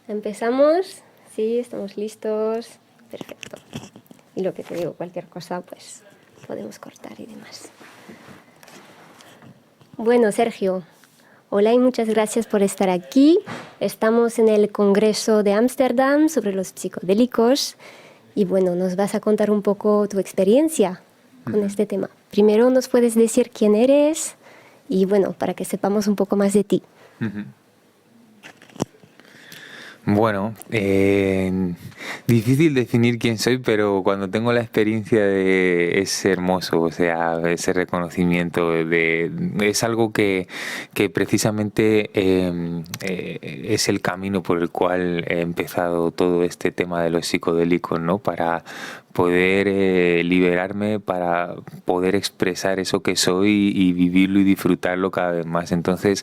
¿Empezamos? Sí, estamos listos. Perfecto. Y lo que te digo, cualquier cosa, pues podemos cortar y demás. Bueno, Sergio, hola y muchas gracias por estar aquí. Estamos en el Congreso de Ámsterdam sobre los psicodélicos y bueno, nos vas a contar un poco tu experiencia con este tema. Primero, ¿nos puedes decir quién eres? Y bueno, para que sepamos un poco más de ti. Bueno, difícil definir quién soy, pero cuando tengo la experiencia es hermoso, o sea, ese reconocimiento es algo que precisamente es el camino por el cual he empezado todo este tema de los psicodélicos, ¿no? Para poder liberarme, para poder expresar eso que soy y vivirlo y disfrutarlo cada vez más. Entonces,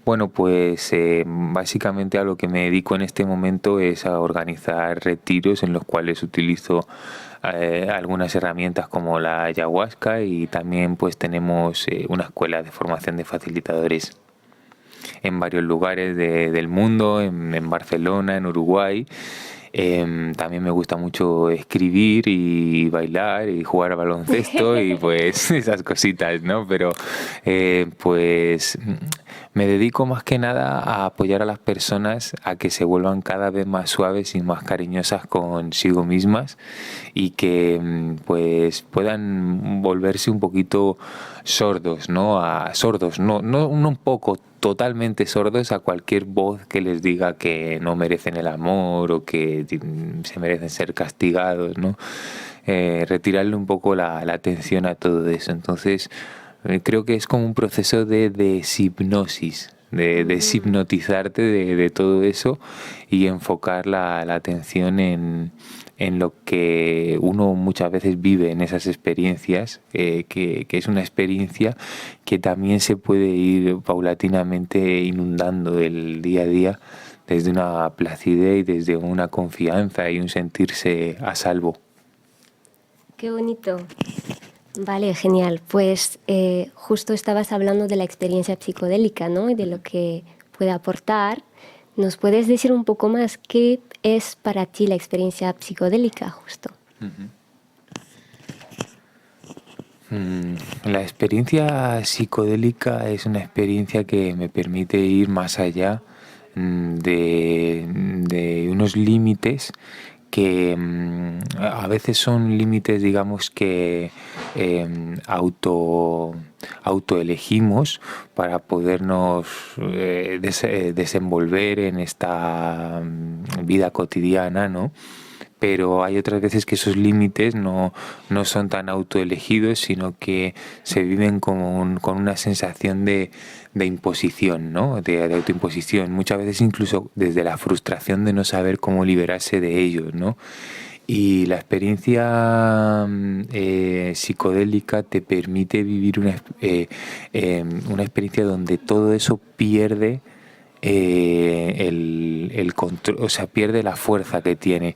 bueno, pues básicamente a lo que me dedico en este momento es a organizar retiros en los cuales utilizo algunas herramientas como la ayahuasca y también pues tenemos una escuela de formación de facilitadores en varios lugares del mundo, en Barcelona, en Uruguay. También me gusta mucho escribir y bailar y jugar a baloncesto y pues esas cositas, ¿no? Pero pues me dedico más que nada a apoyar a las personas a que se vuelvan cada vez más suaves y más cariñosas consigo mismas y que pues puedan volverse un poquito sordos, ¿no? Sordos, no un poco, totalmente sordos a cualquier voz que les diga que no merecen el amor o que se merecen ser castigados, ¿no? Retirarle un poco la atención a todo eso. Entonces, creo que es como un proceso de deshipnosis, de deshipnotizarte de todo eso y enfocar la atención en lo que uno muchas veces vive en esas experiencias, que es una experiencia que también se puede ir paulatinamente inundando el día a día desde una placidez y desde una confianza y un sentirse a salvo. Qué bonito. Vale, genial. Pues justo estabas hablando de la experiencia psicodélica, ¿no? Y de lo que puede aportar. ¿Nos puedes decir un poco más qué es para ti la experiencia psicodélica, justo? La experiencia psicodélica es una experiencia que me permite ir más allá de unos límites que a veces son límites, digamos, que autoelegimos para podernos desenvolver en esta vida cotidiana, ¿no? Pero hay otras veces que esos límites no son tan autoelegidos, sino que se viven con una sensación de imposición, ¿no? De autoimposición, muchas veces incluso desde la frustración de no saber cómo liberarse de ellos, ¿no? Y la experiencia psicodélica te permite vivir una experiencia donde todo eso pierde el control, o sea, pierde la fuerza que tiene.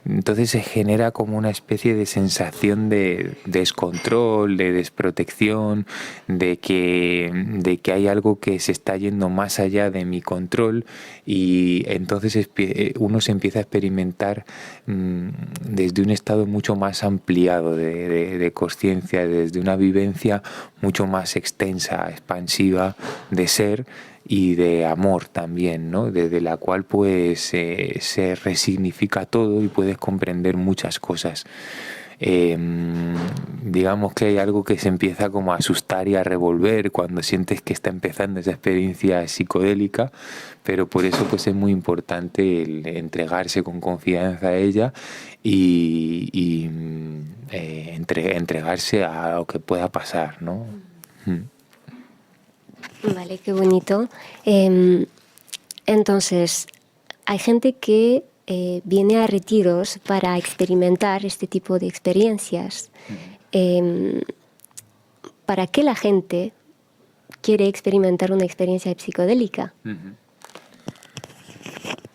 Entonces se genera como una especie de sensación de descontrol, de desprotección, de que hay algo que se está yendo más allá de mi control y entonces uno se empieza a experimentar desde un estado mucho más ampliado de conciencia, desde una vivencia mucho más extensa, expansiva de ser y de amor también, ¿no? Desde la cual pues se resignifica todo y puedes comprender muchas cosas. Digamos que hay algo que se empieza como a asustar y a revolver cuando sientes que está empezando esa experiencia psicodélica, pero por eso pues es muy importante el entregarse con confianza a ella y entregarse a lo que pueda pasar, ¿no? Vale, qué bonito. Entonces, hay gente que viene a retiros para experimentar este tipo de experiencias. ¿Para qué la gente quiere experimentar una experiencia psicodélica?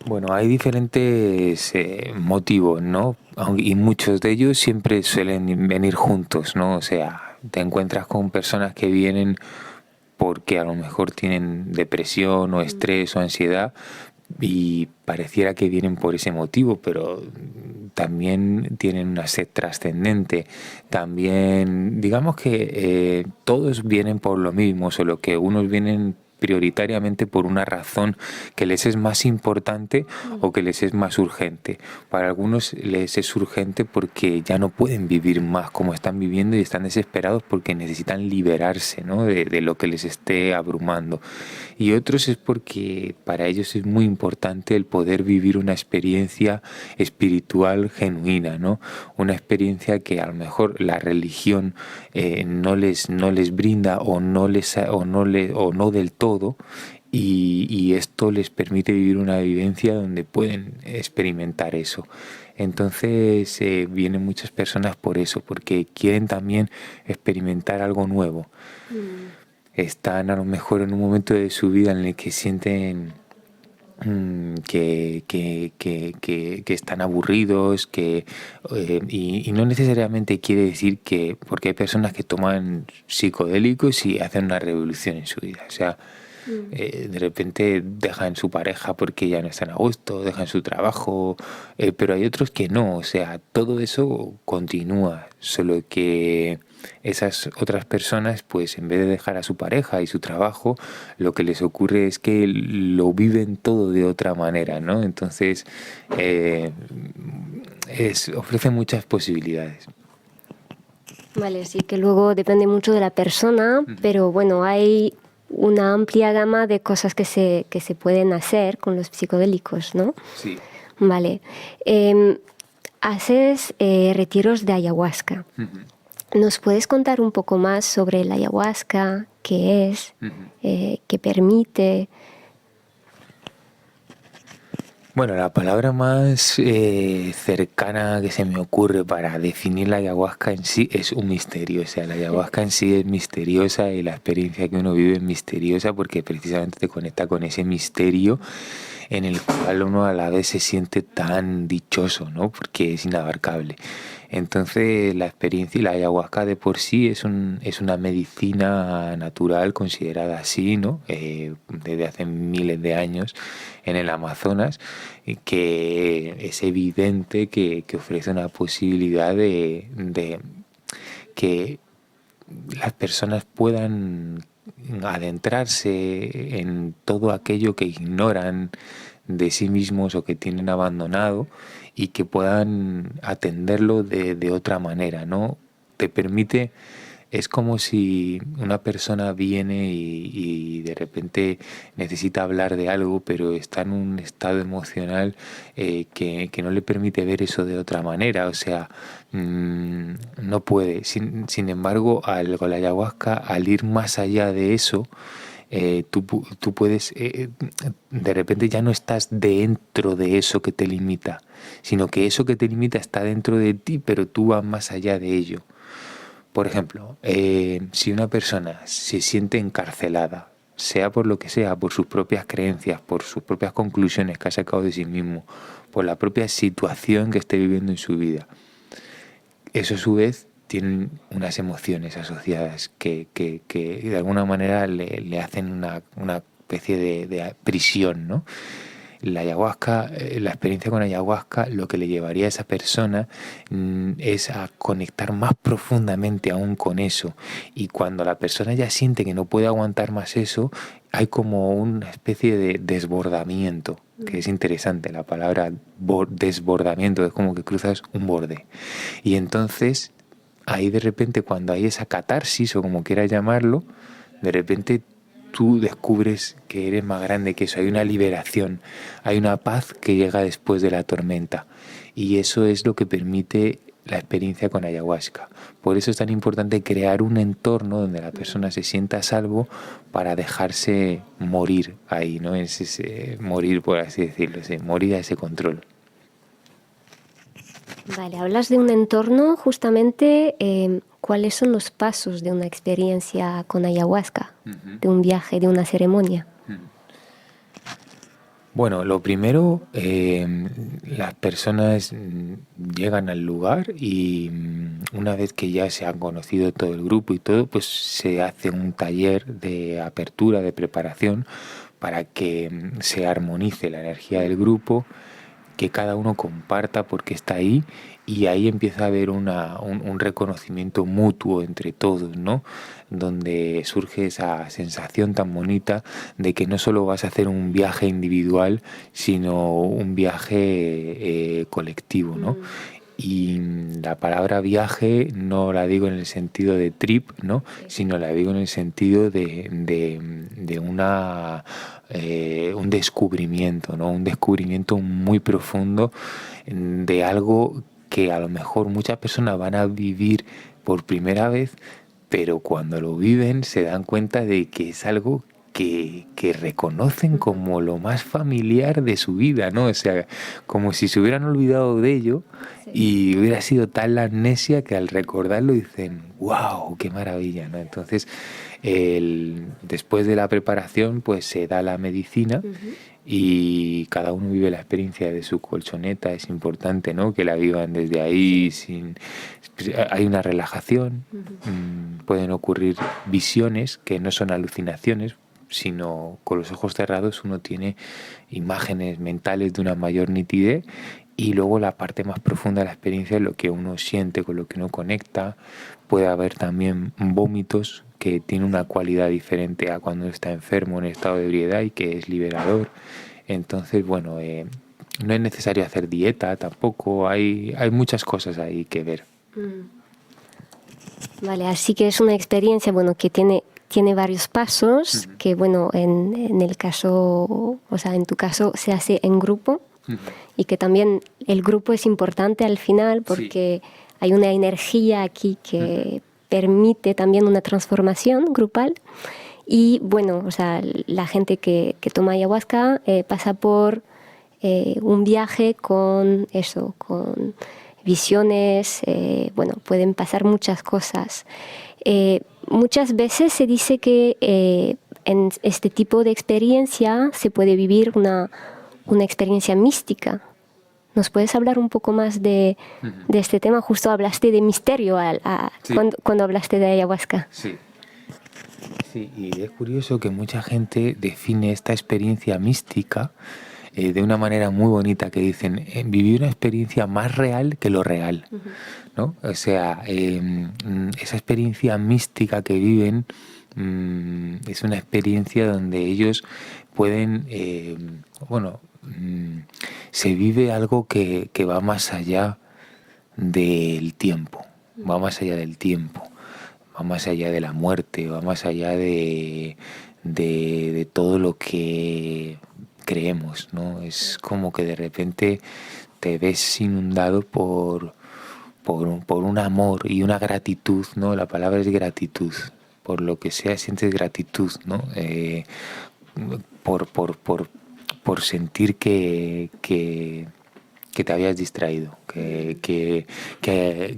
Bueno, hay diferentes motivos, ¿no? Y muchos de ellos siempre suelen venir juntos, ¿no? O sea, te encuentras con personas que vienen porque a lo mejor tienen depresión o estrés o ansiedad, y pareciera que vienen por ese motivo, pero también tienen una sed trascendente. También, digamos que todos vienen por lo mismo, solo que unos vienen prioritariamente por una razón que les es más importante o que les es más urgente. Para algunos les es urgente porque ya no pueden vivir más como están viviendo y están desesperados porque necesitan liberarse, ¿no? de lo que les esté abrumando. Y otros es porque para ellos es muy importante el poder vivir una experiencia espiritual genuina, ¿no? Una experiencia que a lo mejor la religión no les brinda o no del todo, y esto les permite vivir una vivencia donde pueden experimentar eso. Entonces vienen muchas personas por eso, porque quieren también experimentar algo nuevo. Están a lo mejor en un momento de su vida en el que sienten que están aburridos, y no necesariamente quiere decir que, porque hay personas que toman psicodélicos y hacen una revolución en su vida, o sea, de repente dejan su pareja porque ya no están a gusto, dejan su trabajo, pero hay otros que no, o sea, todo eso continúa, solo que esas otras personas, pues en vez de dejar a su pareja y su trabajo, lo que les ocurre es que lo viven todo de otra manera, ¿no? Entonces, ofrece muchas posibilidades. Vale, sí que luego depende mucho de la persona, pero bueno, hay una amplia gama de cosas que se pueden hacer con los psicodélicos, ¿no? Sí. Vale. Haces retiros de ayahuasca. ¿Nos puedes contar un poco más sobre la ayahuasca? ¿Qué es? ¿Qué permite? Bueno, la palabra más cercana que se me ocurre para definir la ayahuasca en sí es un misterio. O sea, la ayahuasca en sí es misteriosa y la experiencia que uno vive es misteriosa porque precisamente te conecta con ese misterio en el cual uno a la vez se siente tan dichoso, ¿no? Porque es inabarcable. Entonces, la experiencia y la ayahuasca de por sí es una medicina natural considerada así, ¿no? Desde hace miles de años en el Amazonas, que es evidente que ofrece una posibilidad de que las personas puedan adentrarse en todo aquello que ignoran de sí mismos o que tienen abandonado y que puedan atenderlo de otra manera, ¿no? Te permite, es como si una persona viene y de repente necesita hablar de algo, pero está en un estado emocional que no le permite ver eso de otra manera, o sea, no puede. Sin embargo, con la ayahuasca, al ir más allá de eso, tú puedes, de repente ya no estás dentro de eso que te limita, sino que eso que te limita está dentro de ti, pero tú vas más allá de ello. Por ejemplo, si una persona se siente encarcelada, sea por lo que sea, por sus propias creencias, por sus propias conclusiones que ha sacado de sí mismo, por la propia situación que esté viviendo en su vida, eso a su vez tiene unas emociones asociadas que de alguna manera le hacen una especie de prisión, ¿no? La ayahuasca, la experiencia con ayahuasca, lo que le llevaría a esa persona es a conectar más profundamente aún con eso. Y cuando la persona ya siente que no puede aguantar más eso, hay como una especie de desbordamiento, que es interesante. La palabra desbordamiento es como que cruzas un borde. Y entonces, ahí de repente, cuando hay esa catarsis, o como quieras llamarlo, de repente tú descubres que eres más grande que eso, hay una liberación, hay una paz que llega después de la tormenta, y eso es lo que permite la experiencia con ayahuasca. Por eso es tan importante crear un entorno donde la persona se sienta a salvo para dejarse morir ahí, ¿no? Es ese morir, por así decirlo, ese morir a ese control. Vale, hablas de un entorno, justamente, ¿cuáles son los pasos de una experiencia con ayahuasca, de un viaje, de una ceremonia? Bueno, lo primero, las personas llegan al lugar y una vez que ya se han conocido todo el grupo y todo, pues se hace un taller de apertura, de preparación, para que se armonice la energía del grupo, que cada uno comparta porque está ahí, y ahí empieza a haber un reconocimiento mutuo entre todos, ¿no? Donde surge esa sensación tan bonita de que no solo vas a hacer un viaje individual, sino un viaje colectivo, ¿no? Y la palabra viaje no la digo en el sentido de trip, ¿no? Sino la digo en el sentido de un descubrimiento, ¿no? Un descubrimiento muy profundo de algo que a lo mejor muchas personas van a vivir por primera vez, pero cuando lo viven se dan cuenta de que es algo que reconocen como lo más familiar de su vida, ¿no? O sea, como si se hubieran olvidado de ello y hubiera sido tal la amnesia que al recordarlo dicen, ¡wow! ¡Qué maravilla!, ¿no? Entonces, después de la preparación, pues se da la medicina y cada uno vive la experiencia de su colchoneta. Es importante, ¿no?, que la vivan desde ahí. Hay una relajación, pueden ocurrir visiones que no son alucinaciones, sino con los ojos cerrados uno tiene imágenes mentales de una mayor nitidez, y luego la parte más profunda de la experiencia es lo que uno siente, con lo que uno conecta. Puede haber también vómitos que tienen una cualidad diferente a cuando está enfermo en estado de ebriedad y que es liberador. Entonces, bueno, no es necesario hacer dieta tampoco, hay muchas cosas ahí que ver. Vale, así que es una experiencia, bueno, que tiene varios pasos, que bueno, en el caso, o sea, en tu caso se hace en grupo, y que también el grupo es importante al final porque hay una energía aquí que permite también una transformación grupal. Y bueno, o sea, la gente que toma ayahuasca pasa por un viaje con eso, con visiones, bueno, pueden pasar muchas cosas. Muchas veces se dice que en este tipo de experiencia se puede vivir una experiencia mística. ¿Nos puedes hablar un poco más de este tema? Justo hablaste de misterio cuando hablaste de ayahuasca. Sí, y es curioso que mucha gente define esta experiencia mística de una manera muy bonita, que dicen vivir una experiencia más real que lo real, ¿no? O sea, esa experiencia mística que viven es una experiencia donde ellos pueden, se vive algo que va más allá del tiempo, va más allá del tiempo, va más allá de la muerte, va más allá de todo lo que creemos, ¿no? Es como que de repente te ves inundado por un amor y una gratitud, ¿no? La palabra es gratitud. Por lo que sea sientes gratitud, ¿no? Por sentir que te habías distraído, que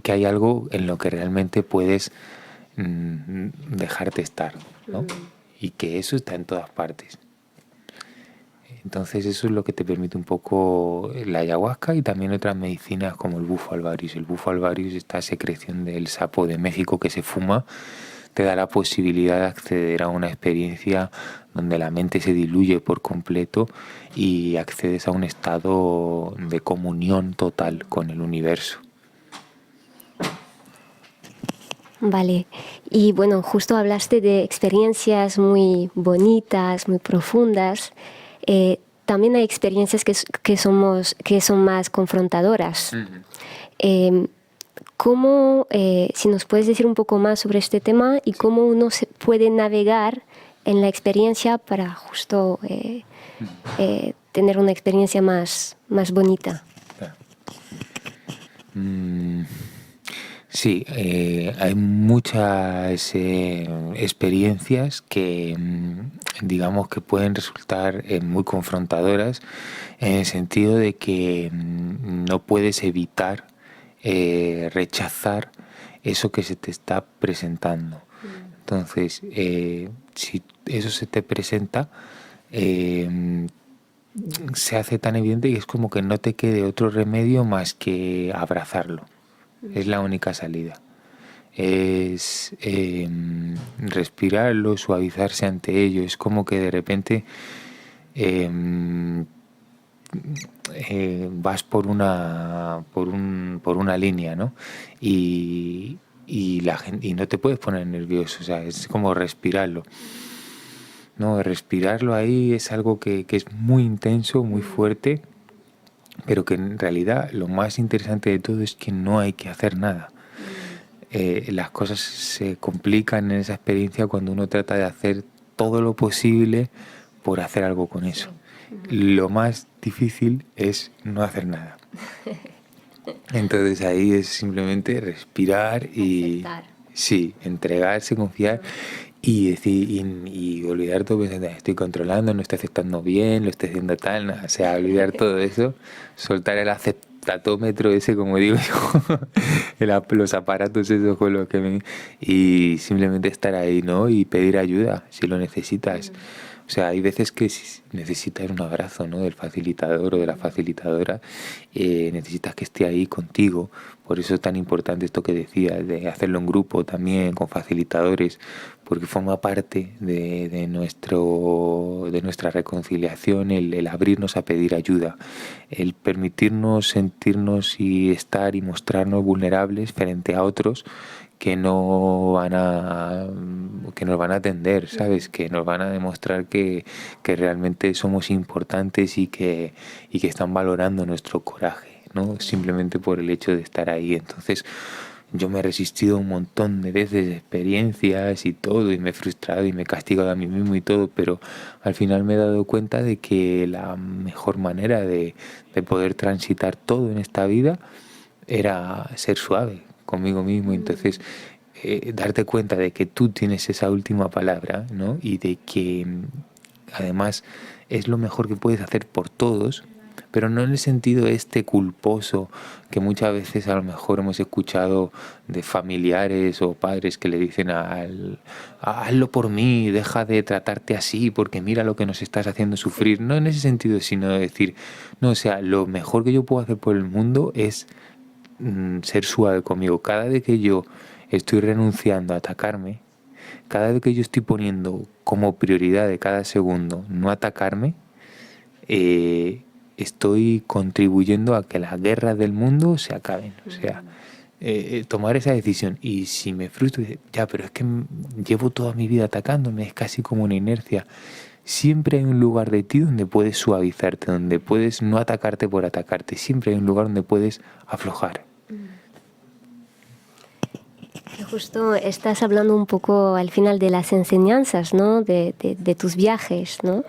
hay algo en lo que realmente puedes dejarte estar, ¿no? Y que eso está en todas partes. Entonces eso es lo que te permite un poco la ayahuasca y también otras medicinas como el bufo alvarius. El bufo alvarius, esta secreción del sapo de México que se fuma, te da la posibilidad de acceder a una experiencia donde la mente se diluye por completo y accedes a un estado de comunión total con el universo. Vale, y bueno, justo hablaste de experiencias muy bonitas, muy profundas. También hay experiencias que son más confrontadoras. ¿Cómo, si nos puedes decir un poco más sobre este tema y cómo uno se puede navegar en la experiencia para justo tener una experiencia más bonita? Sí, hay muchas experiencias que digamos que pueden resultar muy confrontadoras, en el sentido de que no puedes evitar rechazar eso que se te está presentando. Entonces, si eso se te presenta, se hace tan evidente que es como que no te quede otro remedio más que abrazarlo. Es la única salida. Es respirarlo, suavizarse ante ello. Es como que de repente eh, vas por una línea, ¿no? Y la gente, y no te puedes poner nervioso, o sea, es como respirarlo. No, respirarlo ahí es algo que es muy intenso, muy fuerte, pero que en realidad lo más interesante de todo es que no hay que hacer nada. Las cosas se complican en esa experiencia cuando uno trata de hacer todo lo posible por hacer algo con eso. Lo más difícil es no hacer nada. Entonces ahí es simplemente respirar y Aceptar. sí, entregarse, confiar y decir y olvidar todo pensando, estoy controlando, no estoy aceptando bien, lo estoy haciendo tal, o sea, olvidar todo eso, soltar el aceptatómetro ese, como digo yo, los aparatos esos con los que y simplemente estar ahí, ¿no? Y pedir ayuda si lo necesitas. O sea, hay veces que si necesitas un abrazo, ¿no? Del facilitador o de la facilitadora, necesitas que esté ahí contigo. Por eso es tan importante esto que decía, de hacerlo en grupo también, con facilitadores, porque forma parte de nuestra reconciliación el abrirnos a pedir ayuda, el permitirnos sentirnos y estar y mostrarnos vulnerables frente a otros que no van a que nos van a atender, ¿sabes? Que nos van a demostrar que realmente somos importantes y que están valorando nuestro coraje, ¿no? Simplemente por el hecho de estar ahí. Entonces, yo me he resistido un montón de veces, experiencias y todo, y me he frustrado y me he castigado a mí mismo y todo, pero al final me he dado cuenta de que la mejor manera de poder transitar todo en esta vida era ser suave conmigo mismo. Entonces, darte cuenta de que tú tienes esa última palabra, ¿no? Y de que además es lo mejor que puedes hacer por todos, pero no en el sentido este culposo que muchas veces a lo mejor hemos escuchado de familiares o padres que le dicen hazlo por mí, deja de tratarte así porque mira lo que nos estás haciendo sufrir. No en ese sentido, sino decir, no, o sea, lo mejor que yo puedo hacer por el mundo es ser suave conmigo. Cada vez que yo estoy renunciando a atacarme, cada vez que yo estoy poniendo como prioridad de cada segundo no atacarme, estoy contribuyendo a que las guerras del mundo se acaben. O sea, tomar esa decisión. Y si me frustro, ya, pero es que llevo toda mi vida atacándome, es casi como una inercia. Siempre hay un lugar de ti donde puedes suavizarte, donde puedes no atacarte por atacarte. Siempre hay un lugar donde puedes aflojar. Justo estás hablando un poco al final de las enseñanzas, ¿no? De tus viajes, ¿no?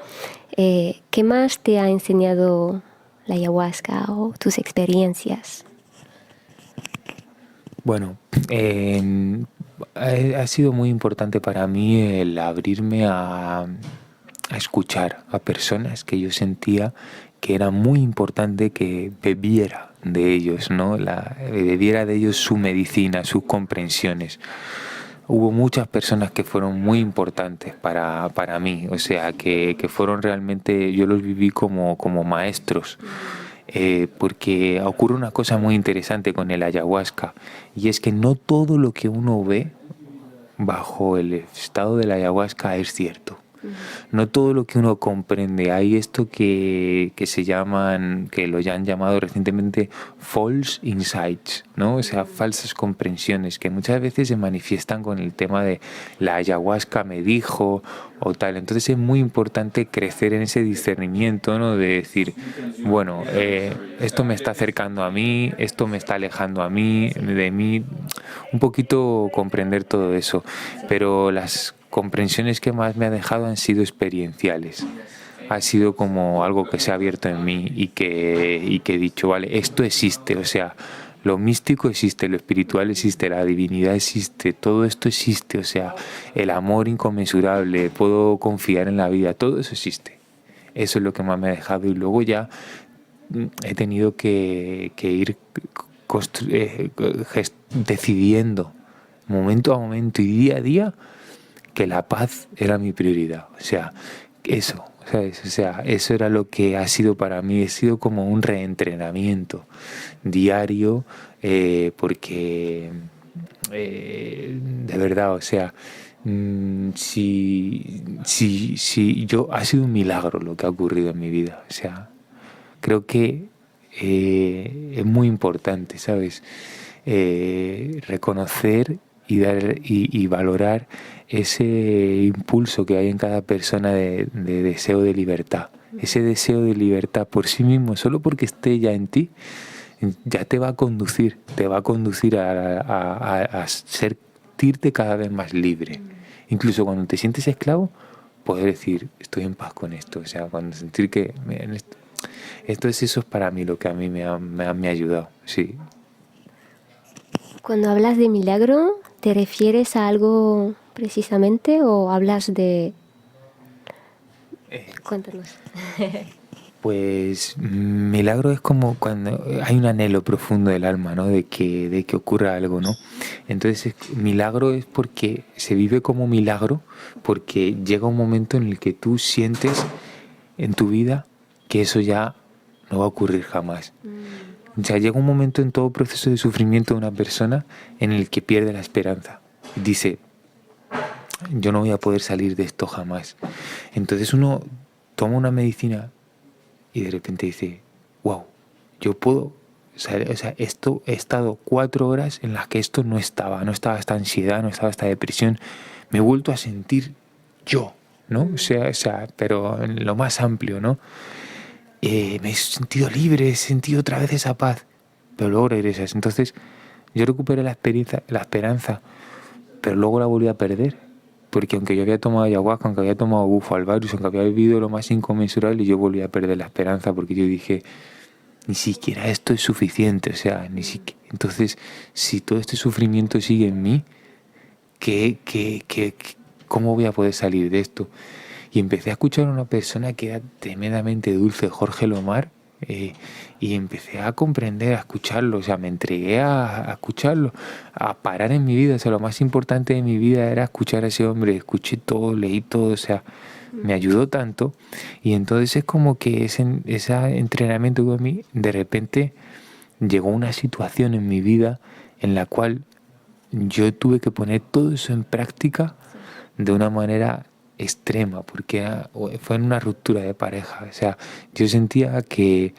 ¿Qué más te ha enseñado la ayahuasca o tus experiencias? Bueno, ha sido muy importante para mí el abrirme a escuchar a personas que yo sentía que era muy importante que bebiera de ellos, ¿no? Bebiera de ellos su medicina, sus comprensiones. Hubo muchas personas que fueron muy importantes para mí, o sea, que fueron realmente, yo los viví como maestros. Porque ocurre una cosa muy interesante con el ayahuasca, y es que no todo lo que uno ve bajo el estado de la ayahuasca es cierto. No todo lo que uno comprende. Hay esto que se llaman, que lo ya han llamado recientemente false insights, ¿no? O sea, falsas comprensiones que muchas veces se manifiestan con el tema de la ayahuasca me dijo o tal. Entonces es muy importante crecer en ese discernimiento, ¿no? De decir, bueno, esto me está acercando a mí, esto me está alejando a mí, de mí, un poquito comprender todo eso. Pero las comprensiones que más me ha dejado han sido experienciales. Ha sido como algo que se ha abierto en mí y que he dicho, vale, esto existe, o sea, lo místico existe, lo espiritual existe, la divinidad existe, todo esto existe, o sea, el amor inconmensurable, puedo confiar en la vida, todo eso existe. Eso es lo que más me ha dejado, y luego ya he tenido que ir decidiendo momento a momento y día a día que la paz era mi prioridad. O sea, eso, ¿sabes? O sea, eso era lo que ha sido para mí. Ha sido como un reentrenamiento diario, porque de verdad, o sea, Ha sido un milagro lo que ha ocurrido en mi vida. O sea, creo que es muy importante, ¿sabes? Reconocer y dar y valorar ese impulso que hay en cada persona de deseo de libertad. Ese deseo de libertad por sí mismo, solo porque esté ya en ti, ya te va a conducir a sentirte cada vez más libre. Incluso cuando te sientes esclavo, poder decir, estoy en paz con esto. O sea, cuando sentir que entonces eso es para mí lo que a mí me ha ayudado, sí. Cuando hablas de milagro, ¿te refieres a algo precisamente o hablas de...? Cuéntanos. Pues milagro es como cuando hay un anhelo profundo del alma, ¿no? De que ocurra algo, ¿no? Entonces, milagro es porque se vive como milagro, porque llega un momento en el que tú sientes en tu vida que eso ya no va a ocurrir jamás. O sea, llega un momento en todo proceso de sufrimiento de una persona en el que pierde la esperanza. Dice, yo no voy a poder salir de esto jamás. Entonces uno toma una medicina y de repente dice, wow, yo puedo salir. O sea, esto, he estado 4 horas en las que esto no estaba esta ansiedad, no estaba esta depresión. Me he vuelto a sentir yo, ¿no? O sea, pero en lo más amplio, ¿no? Me he sentido libre, he sentido otra vez esa paz, pero luego regresas. Entonces yo recuperé la esperanza, pero luego la volví a perder, porque aunque yo había tomado ayahuasca, aunque había tomado bufo alvarius, aunque había vivido lo más inconmensurable, yo volví a perder la esperanza, porque yo dije, ni siquiera esto es suficiente, o sea, ni siquiera. Entonces, si todo este sufrimiento sigue en mí, ¿cómo voy a poder salir de esto? Y empecé a escuchar a una persona que era tremendamente dulce, Jorge Lomar, y empecé a comprender, a escucharlo, o sea, me entregué a escucharlo, a parar en mi vida. O sea, lo más importante de mi vida era escuchar a ese hombre. Escuché todo, leí todo, o sea, me ayudó tanto. Y entonces es como que ese entrenamiento que a mí, de repente llegó una situación en mi vida en la cual yo tuve que poner todo eso en práctica de una manera extrema, porque fue en una ruptura de pareja. O sea, yo sentía que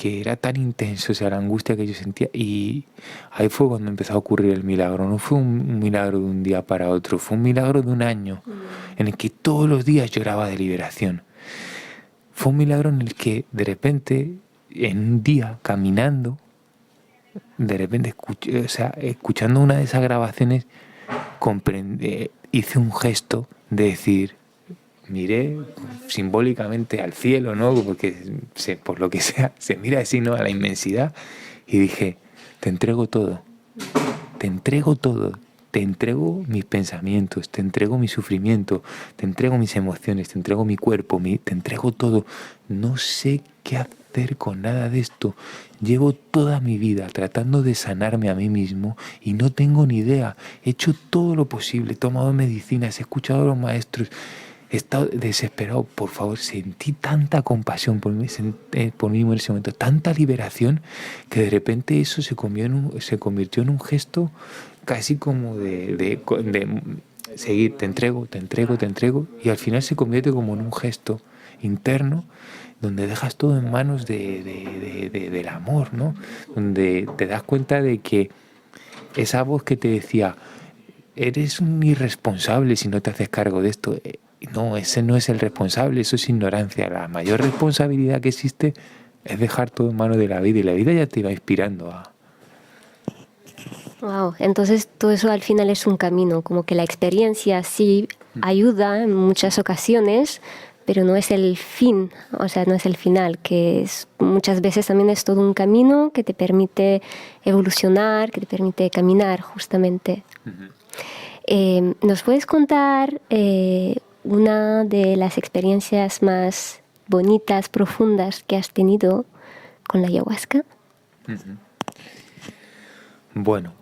era tan intenso, o sea, la angustia que yo sentía, y ahí fue cuando empezó a ocurrir el milagro. No fue un milagro de un día para otro, fue un milagro de un año, en el que todos los días lloraba de liberación. Fue un milagro en el que de repente, en un día, caminando, de repente escuchando una de esas grabaciones, hice un gesto de decir, miré simbólicamente al cielo, ¿no? Porque por lo que sea, se mira así, ¿no? A la inmensidad, y dije, te entrego todo, te entrego todo, te entrego mis pensamientos, te entrego mi sufrimiento, te entrego mis emociones, te entrego mi cuerpo, te entrego todo. No sé qué hacer con nada de esto. Llevo toda mi vida tratando de sanarme a mí mismo y no tengo ni idea. He hecho todo lo posible, he tomado medicinas, he escuchado a los maestros, he estado desesperado. Por favor, sentí tanta compasión por mí mismo en ese momento, tanta liberación, que de repente eso se convirtió en un gesto casi como de seguir, te entrego, te entrego, te entrego, y al final se convierte como en un gesto interno donde dejas todo en manos del amor, ¿no? Donde te das cuenta de que esa voz que te decía, eres un irresponsable si no te haces cargo de esto, no, ese no es el responsable, eso es ignorancia. La mayor responsabilidad que existe es dejar todo en manos de la vida, y la vida ya te va inspirando a... Wow, entonces todo eso al final es un camino, como que la experiencia sí ayuda en muchas ocasiones, pero no es el fin, o sea, no es el final, que muchas veces también es todo un camino que te permite evolucionar, que te permite caminar justamente. ¿Nos puedes contar una de las experiencias más bonitas, profundas que has tenido con la ayahuasca? Bueno,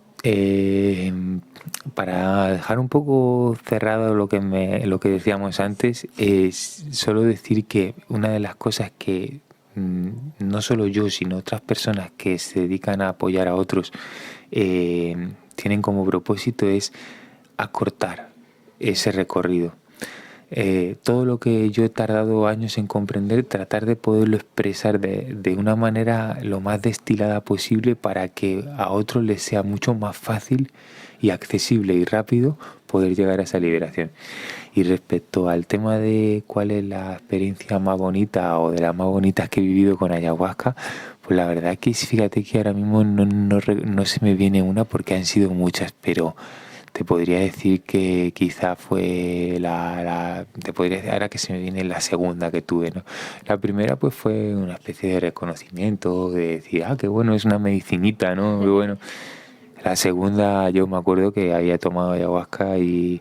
para dejar un poco cerrado lo que decíamos antes, es solo decir que una de las cosas que no solo yo, sino otras personas que se dedican a apoyar a otros tienen como propósito es acortar ese recorrido. Todo lo que yo he tardado años en comprender, tratar de poderlo expresar de una manera lo más destilada posible para que a otros les sea mucho más fácil y accesible y rápido poder llegar a esa liberación. Y respecto al tema de cuál es la experiencia más bonita o de las más bonitas que he vivido con ayahuasca, pues la verdad que fíjate que ahora mismo no se me viene una porque han sido muchas, pero te podría decir que quizá fue te podría decir ahora que se me viene la segunda que tuve, ¿no? La primera pues fue una especie de reconocimiento, de decir, qué bueno, es una medicinita, ¿no? Qué bueno. La segunda yo me acuerdo que había tomado ayahuasca y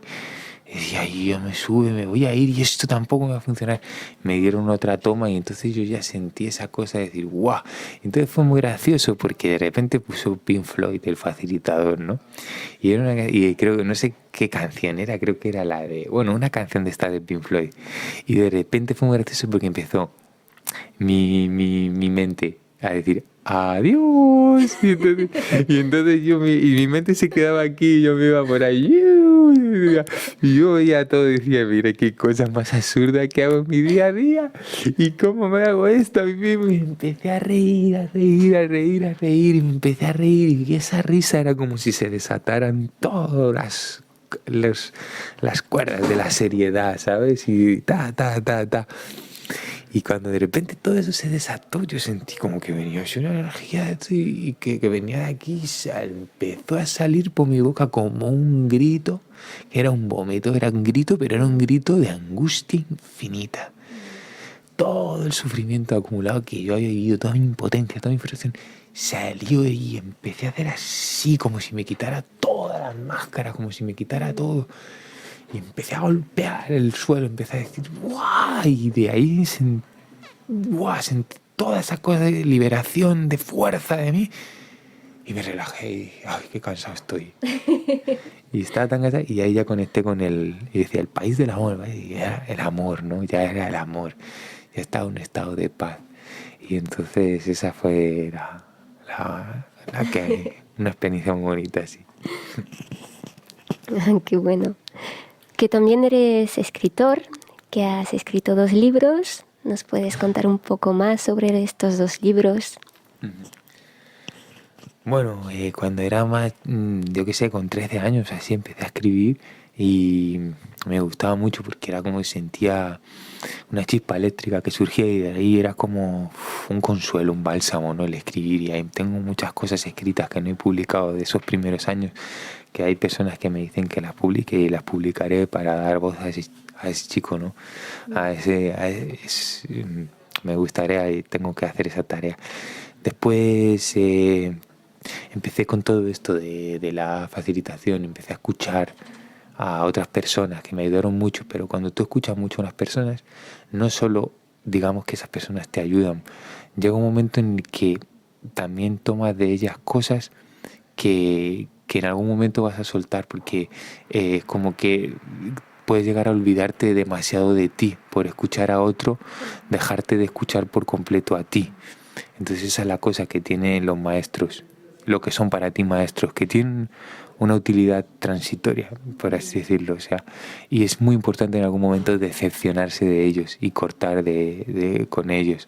decía, "Ay, yo me sube, me voy a ir y esto tampoco me va a funcionar". Me dieron otra toma y entonces yo ya sentí esa cosa de decir, ¡guau! Entonces fue muy gracioso porque de repente puso Pink Floyd, el facilitador, ¿no? Y creo que no sé qué canción era, creo que era una canción de esta de Pink Floyd. Y de repente fue muy gracioso porque empezó mi mente a decir adiós y entonces mi mente se quedaba aquí y yo me iba por ahí y yo veía todo y decía, mira qué cosa más absurda que hago en mi día a día y cómo me hago esto a mí mismo, y empecé a reír, a reír, a reír, a reír y me empecé a reír y esa risa era como si se desataran todas las cuerdas de la seriedad, ¿sabes? Y ta. Y cuando de repente todo eso se desató, yo sentí como que venía una energía de esto y que venía de aquí y empezó a salir por mi boca como un grito, que era un vómito, era un grito, pero era un grito de angustia infinita. Todo el sufrimiento acumulado que yo había vivido, toda mi impotencia, toda mi frustración, salió y empecé a hacer así, como si me quitara todas las máscaras, como si me quitara todo. Y empecé a golpear el suelo, empecé a decir ¡guau! Y de ahí sentí toda esa cosa de liberación, de fuerza de mí. Y me relajé y dije, ¡ay, qué cansado estoy! Y estaba tan cansado y ahí ya conecté con y decía, el país del amor, ¿vale? Y era el amor, ¿no? Ya era el amor. Ya estaba en un estado de paz. Y entonces esa fue una experiencia muy bonita, así. Qué bueno. Que también eres escritor, que has escrito 2 libros. ¿Nos puedes contar un poco más sobre estos 2 libros? Bueno, cuando era más, yo qué sé, con 13 años así empecé a escribir y me gustaba mucho porque era como que sentía una chispa eléctrica que surgía y de ahí era como un consuelo, un bálsamo, ¿no? El escribir, y ahí tengo muchas cosas escritas que no he publicado de esos primeros años, que hay personas que me dicen que las publique y las publicaré para dar voz a ese chico, ¿no? Me gustaría y tengo que hacer esa tarea. Después empecé con todo esto de la facilitación, empecé a escuchar a otras personas que me ayudaron mucho, pero cuando tú escuchas mucho a unas personas, no solo digamos que esas personas te ayudan, llega un momento en el que también tomas de ellas cosas que en algún momento vas a soltar, porque es como que puedes llegar a olvidarte demasiado de ti por escuchar a otro, dejarte de escuchar por completo a ti. Entonces esa es la cosa que tienen los maestros, lo que son para ti maestros, que tienen una utilidad transitoria, por así decirlo, o sea, y es muy importante en algún momento decepcionarse de ellos y cortar con ellos.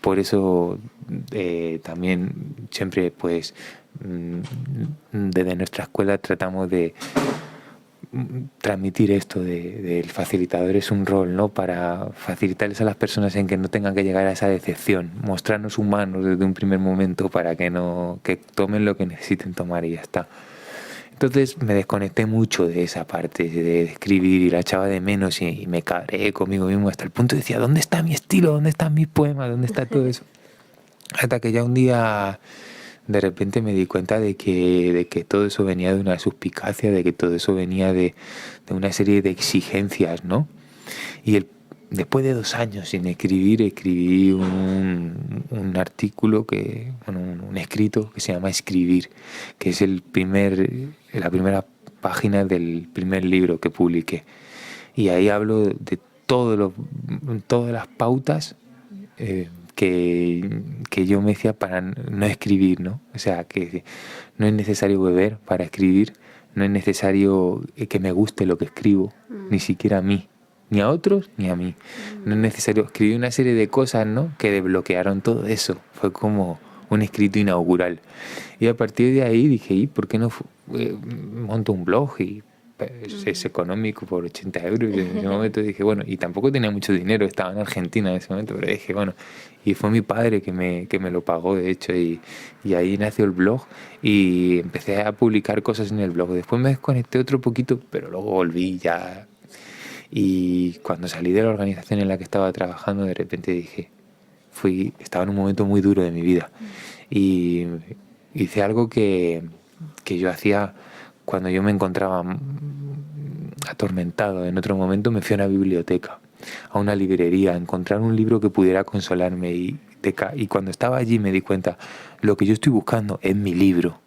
Por eso también siempre pues desde nuestra escuela tratamos de transmitir esto del facilitador. Es un rol, ¿no?, para facilitarles a las personas en que no tengan que llegar a esa decepción, mostrarnos humanos desde un primer momento para que tomen lo que necesiten tomar y ya está. Entonces me desconecté mucho de esa parte de escribir y la echaba de menos y me cabreé conmigo mismo hasta el punto de decía, ¿dónde está mi estilo? ¿Dónde están mis poemas? ¿Dónde está todo eso? Hasta que ya un día de repente me di cuenta de que todo eso venía de una suspicacia, de que todo eso venía de una serie de exigencias, ¿no? Y después de 2 años sin escribir, escribí un artículo, un escrito que se llama Escribir, que es la primera página del primer libro que publiqué. Y ahí hablo de todas las pautas que yo me decía para no escribir, ¿no? O sea, que no es necesario beber para escribir, No es necesario que me guste lo que escribo, ni siquiera a mí, ni a otros, ni a mí. No es necesario escribir una serie de cosas, ¿no?, que desbloquearon todo eso. Fue como un escrito inaugural. Y a partir de ahí dije, ¿y por qué no monto un blog? Y pues, es económico por 80 euros. Y en ese momento dije, bueno, y tampoco tenía mucho dinero, estaba en Argentina en ese momento, pero dije, bueno, y fue mi padre que me lo pagó, de hecho, y ahí nació el blog y empecé a publicar cosas en el blog. Después me desconecté otro poquito, pero luego volví ya. Y cuando salí de la organización en la que estaba trabajando, de repente dije, estaba en un momento muy duro de mi vida y hice algo que yo hacía cuando yo me encontraba atormentado. En otro momento me fui a una biblioteca, a una librería, a encontrar un libro que pudiera consolarme y cuando estaba allí me di cuenta, lo que yo estoy buscando es mi libro,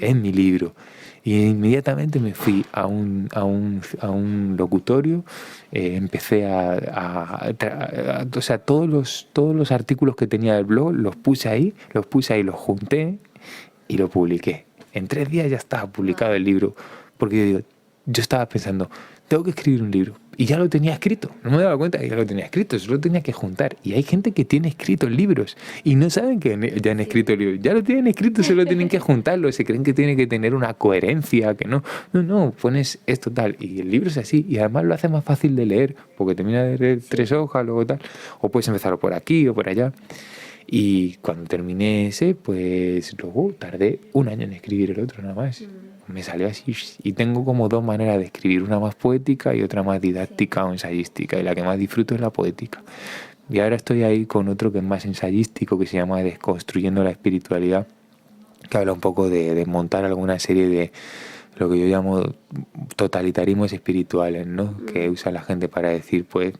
es mi libro. Y inmediatamente me fui a un locutorio, empecé o sea, todos los artículos que tenía del blog los puse ahí, los junté y lo publiqué. En 3 días ya estaba publicado el libro, porque yo estaba pensando, tengo que escribir un libro. Y ya lo tenía escrito, no me daba cuenta que ya lo tenía escrito, solo tenía que juntar. Y hay gente que tiene escritos libros y no saben que ya han escrito libros. Ya lo tienen escrito, solo tienen que juntarlo. Se creen que tiene que tener una coherencia, que no. No, pones esto tal. Y el libro es así. Y además lo hace más fácil de leer, porque termina de leer 3 hojas, luego tal. O puedes empezarlo por aquí o por allá. Y cuando terminé ese, pues luego tardé 1 año en escribir el otro nada más. Me salió así y tengo como 2 maneras de escribir, una más poética y otra más didáctica o ensayística, y la que más disfruto es la poética. Y ahora estoy ahí con otro que es más ensayístico, que se llama Desconstruyendo la espiritualidad, que habla un poco de desmontar alguna serie de lo que yo llamo totalitarismos espirituales, ¿no? Que usa la gente para decir, pues,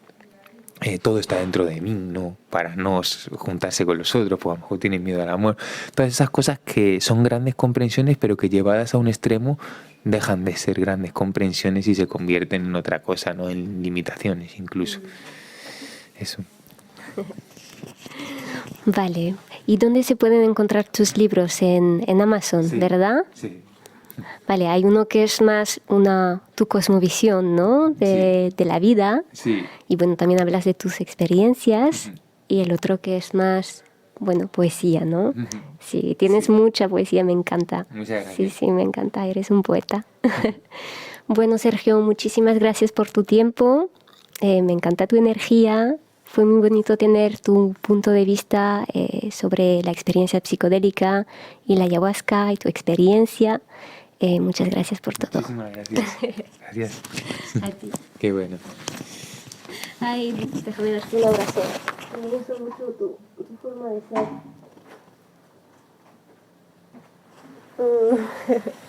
todo está dentro de mí, ¿no? Para no juntarse con los otros, pues a lo mejor tienen miedo al amor. Todas esas cosas que son grandes comprensiones, pero que llevadas a un extremo dejan de ser grandes comprensiones y se convierten en otra cosa, ¿no? En limitaciones incluso. Eso. Vale. ¿Y dónde se pueden encontrar tus libros? En Amazon, sí, ¿verdad? Sí. Vale, hay uno que es más tu cosmovisión, ¿no? De la vida. Sí. Y bueno, también hablas de tus experiencias. Uh-huh. Y el otro que es más, bueno, poesía, ¿no? Uh-huh. Sí, tienes mucha poesía, me encanta. Muchas gracias. Sí, me encanta, eres un poeta. Bueno, Sergio, muchísimas gracias por tu tiempo. Me encanta tu energía. Fue muy bonito tener tu punto de vista sobre la experiencia psicodélica y la ayahuasca y tu experiencia. Muchas gracias por todo. Muchísimas gracias. Gracias. A ti. Qué bueno. Ay, déjame darte un abrazo. Me gusta mucho tu forma de ser.